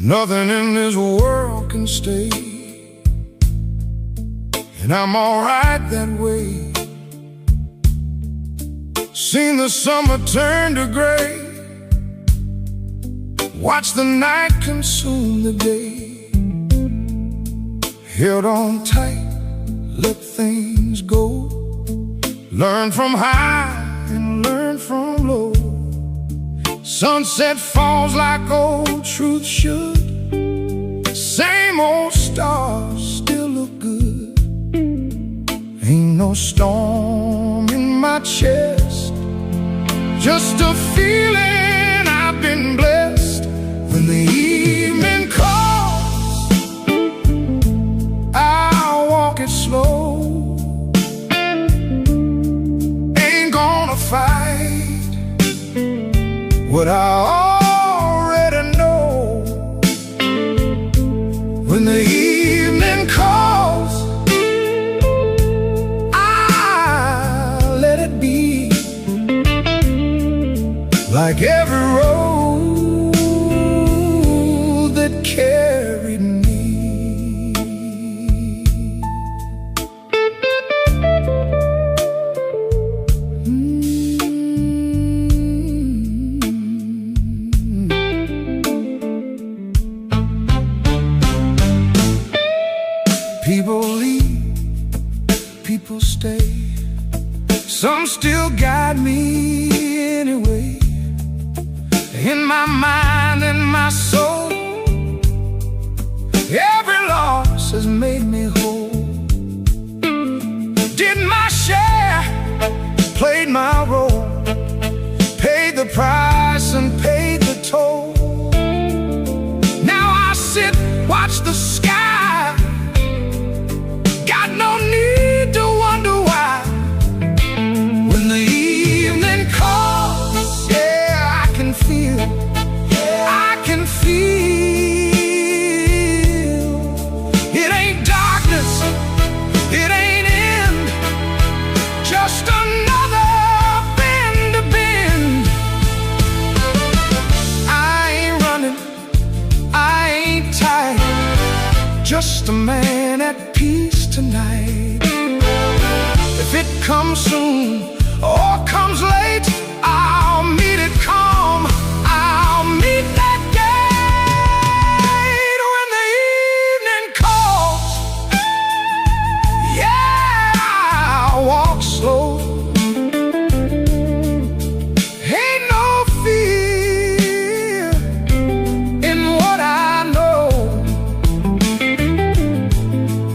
Nothing in this world can stay, and I'm alright that way. Seen the summer turn to gray, watch the night consume the day. Held on tight, let things go. Learn from high and learn from low. Sunset falls like old truth should. Same old stars still look good. Ain't no storm in my chest, just a feeling I've been blessed. When the evening calls, I'll walk it slow. Ain't gonna fight what I already know. When the evening calls, I'll let it be. Like every road that carried me. People leave, people stay. Some still guide me anyway. In my mind and my soul, every loss has made me whole. Did my share, played my role, paid the price and paid the toll. Now I sit, watch the sky, got no need to wonder why. When the evening calls, yeah, I can feel, I can feel. It ain't darkness, it ain't end, just another bend to bend. I ain't running, I ain't tired, just a man at peace tonight. If it comes soon or comes late, I'll meet it calm, I'll meet that gate. When the evening calls, yeah, I'll walk slow. Ain't no fear in what I know.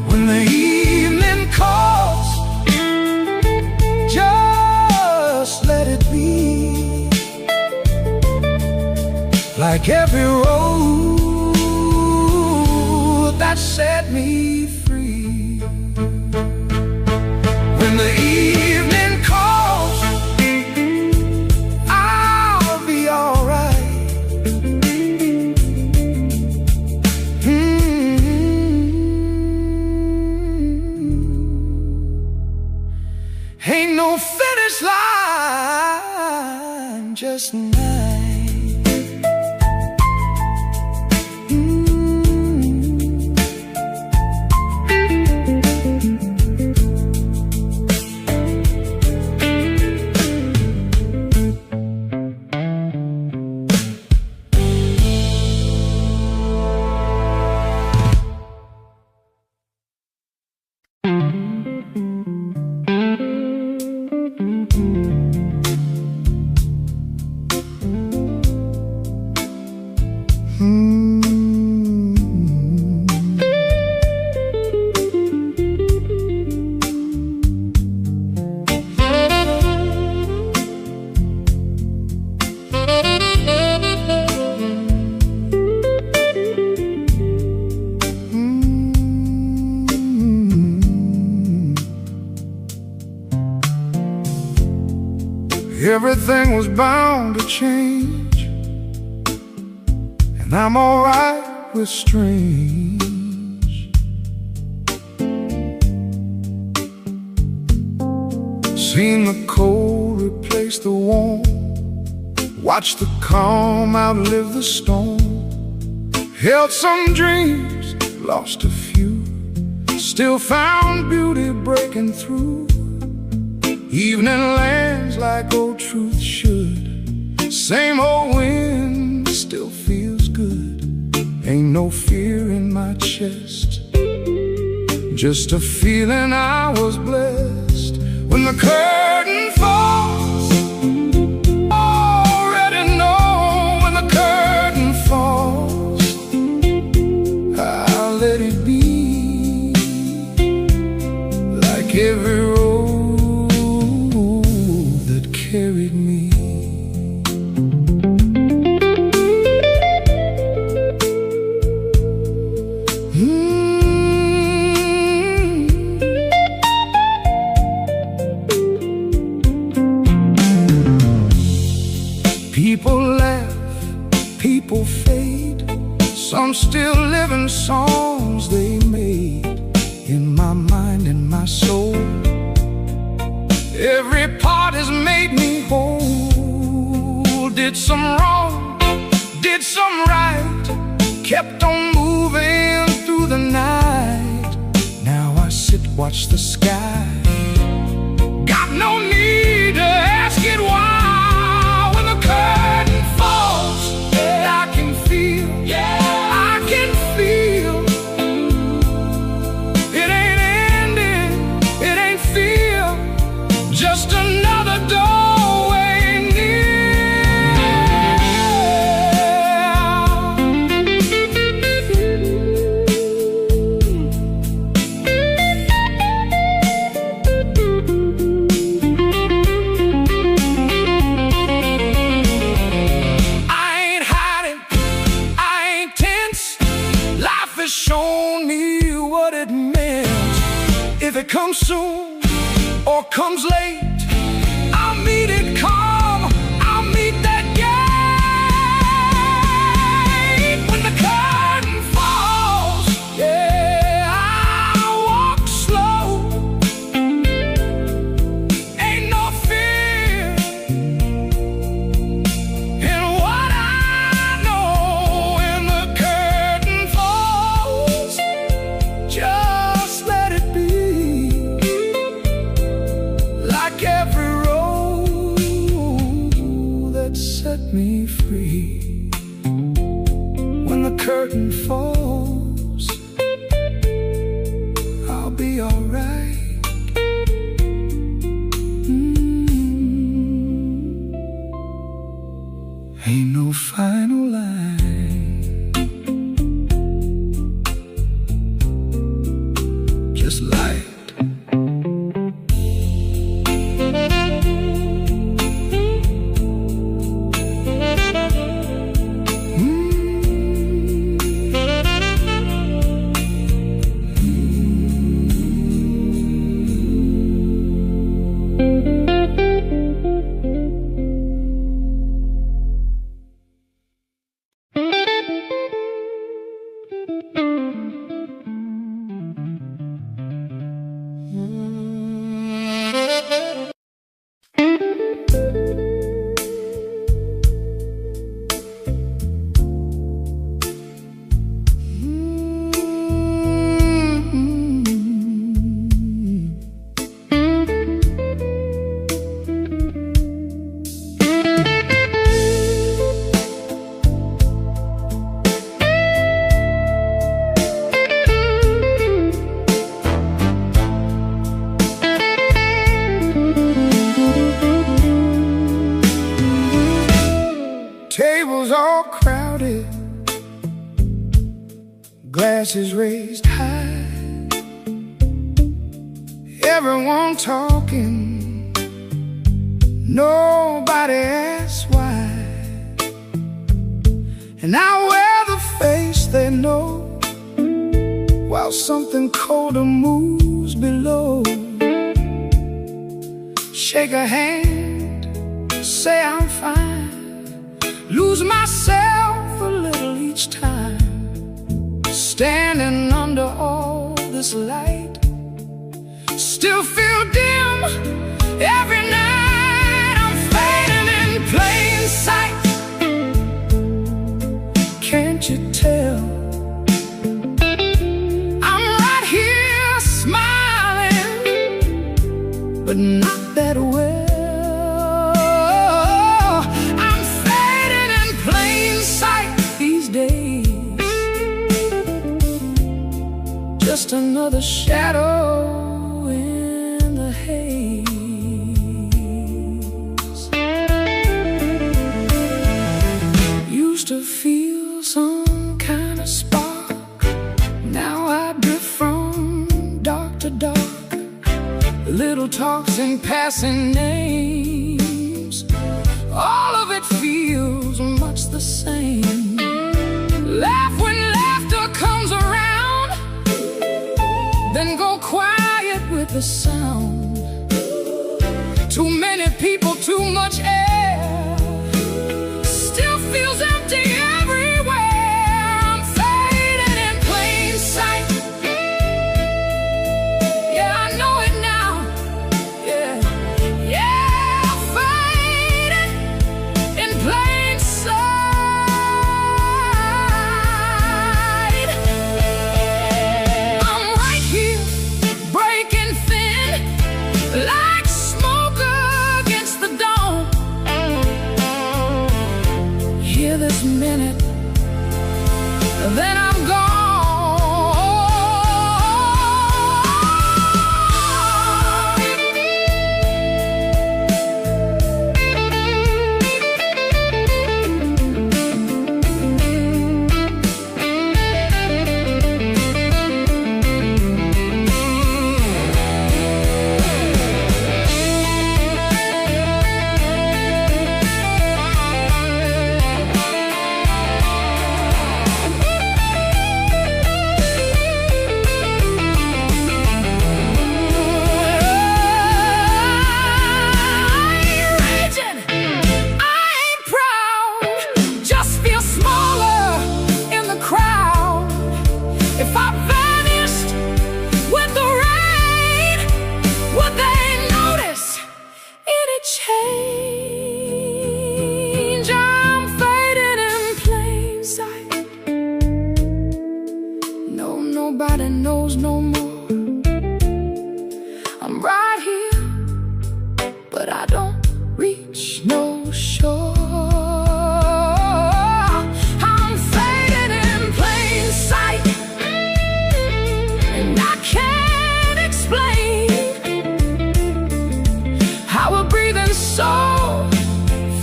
When the evening calls, just let it be. Like every road that set me free. When the evening calls, I'll be alright. Ain't no finish line, just night. Everything was bound to change, and I'm alright with strange. Seen the cold replace the warm, watch the calm outlive the storm. Held some dreams, lost a few, still found beauty breaking through. Evening lands like old truth should. Same old wind still feels good. Ain't no fear in my chest, just a feeling I was blessed. When the curtain falls, already know. When the curtain falls, I'll let it be. Like every road that carried me. People laugh, people fade. Some still living songs they made. In my mind and my soul, every part has made me whole. Did some wrong, did some right, kept on moving through the night. Now I sit, watch the sky. Got no need to ask it why. Curtain falls, I can feel, I can feel. It ain't ending, it ain't fear, just another doorway shown me what it meant. If it comes soon or comes late, I'll meet it calm, I'll meet that gate. When the curtain falls, I'll walk slow. Ain't no fear in what I know. When the curtain falls, just let it be. Like every road that set me free. When the curtain falls, I'll be alright. Ain't no final line, just light. Tables all crowded, glasses raised high, everyone talking, nobody asks why. And I wear the face they know, while something colder moves below. Shake a hand, say I'm fine, lose myself a little each time. Standing under all this light, still feel dim every night. I'm fading in plain sight. Can't you tell? another shadow in the haze. Used to feel some kind of spark, now I drift from dark to dark. Little talks and passing names, all of it feels much the same. Laugh when laughter comes around, then go quiet with the sound. Too many people, too much air, still feels empty everywhere. I'm fading in plain sight. Yeah, I know it now. Yeah, fading in plain sight. I'm right here, breaking thin, like smoke against the dawn. Here this minute, then I'm gone. If I vanished with the rain, would they notice any change? I'm fading in plain sight. No, nobody knows no more. I'm right here, but I don't reach no shore. Soul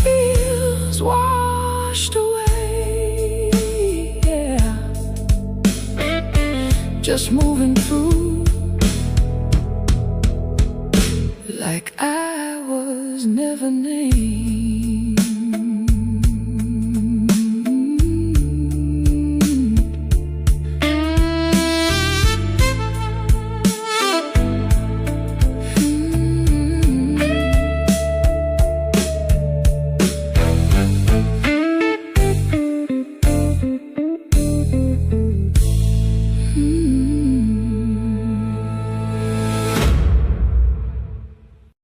feels washed away, yeah. Just moving through like I was never named.